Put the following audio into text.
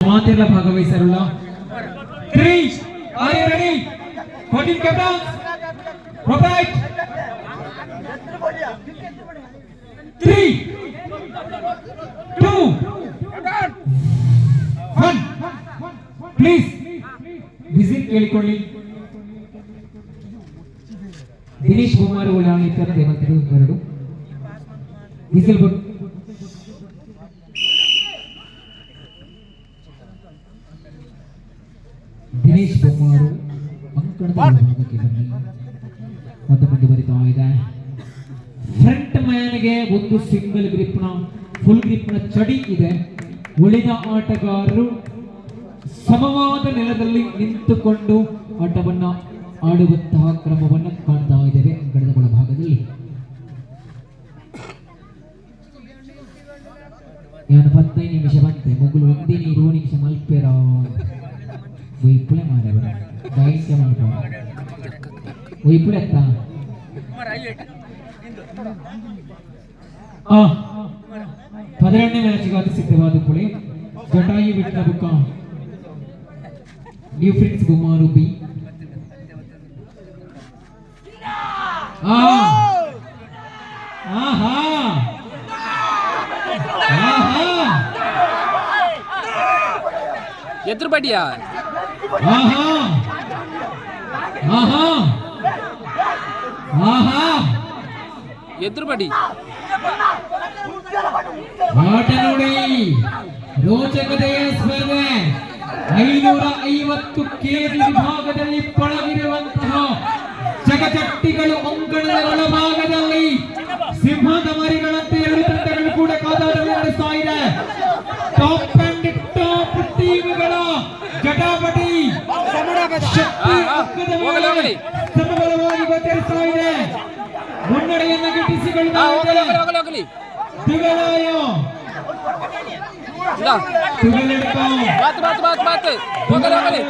ಮಾತೆಲ್ಲ ಭಾಗವಹಿಸರುಳ್ಳ 3 are you ready 14 captains right 3 2 1 please whistle ಕೇಳಿಕೊಳ್ಳಿ ದಿನೇಶ್ ಕುಮಾರ್ ಉಳ್ಳಾಳಿಕರ ದೇವಂತರು ಎರಡು ವಿಸಿಲ್ ದಿನೇಶ್ ಬೊಮ್ಮಾರು ಅಂಕಣದ ಭಾಗಕ್ಕೆ ಬನ್ನಿ ಮತ್ತೆ ಮುಂದುವರಿತಾ ಇದೆ ಫ್ರಂಟ್ ಮ್ಯಾನ್ಗೆ ಒಂದು ಸಿಂಗಲ್ ಗ್ರಿಪ್ನ ಫುಲ್ ಗ್ರಿಪ್ನ ಚಡಿ ಇದೆ ಉಳಿದ ಆಟಗಾರರು ಸಮವಾದ ನೆಲದಲ್ಲಿ ನಿಂತುಕೊಂಡು ಆಟವನ್ನ ಆಡುವಂತಹ ಕ್ರಮವನ್ನು ಕಾಣ್ತಾ ಇದ್ದೇವೆ ಅಂಕಣದ ಒಳಭಾಗದಲ್ಲಿ ನಾನು 15 ನಿಮಿಷ ಬಂತೆ ಮಗುಲು 1 ನಿಮಿಷ ಮಲ್ಪೇರ ವೈಪುಳೆ ಮಾರೆ ಬರ ದೈತ್ಯ ಮಾಡ್ಕೊ ವೈಪುಳೆ ಅತ್ತ 12ನೇ ಮ್ಯಾಚ್ಗೆ ಸಿದ್ಧವಾದ ಪುಳೆ ಜಟಾಯಿ ಬಿಟ್ಟ ಬುಕ್ಕ ನ್ಯೂ ಫ್ರೆಂಡ್ಸ್ ಗುಮಾರು ಬಿ ಎದುರು ಬಡಿಯಾ ಎದುರು ಬಡಿ ಆಟ ನೋಡಿ ರೋಚಕತೆಯ ಸ್ಪರ್ಧೆ 550 ಕೆಜಿ ವಿಭಾಗದಲ್ಲಿ ಪಳಗಿರುವಂತಹ ಜಗಜಟ್ಟಿಗಳು ಅಂಕಣದ ಒಳಭಾಗದಲ್ಲಿ ಸಿಂಹದ ಮರಿಗಳಂತೆ ಎರಡು ತಂಡಗಳು ಕೂಡ ಕಾದಾಟವನ್ನು ನಡೆಸ್ತಾ ಇದೆ ಟಾಪ್ ಅಂಡ್ ಟಾಪ್ ಟೀಮ್ಗಳ ಜಟಾಪಟಿ ಶಕ್ತಿ ಸಮಬಲವಾಗಿ ಗೋಚರಿಸ್ತಾ ಇದೆ ಮುನ್ನಡೆಯನ್ನು ಗಿಟ್ಟಿಸಿಕೊಳ್ಳುತ್ತಾ ತಿಗಳಾಯ ಬಾತ್ ಹೋಗಲಿ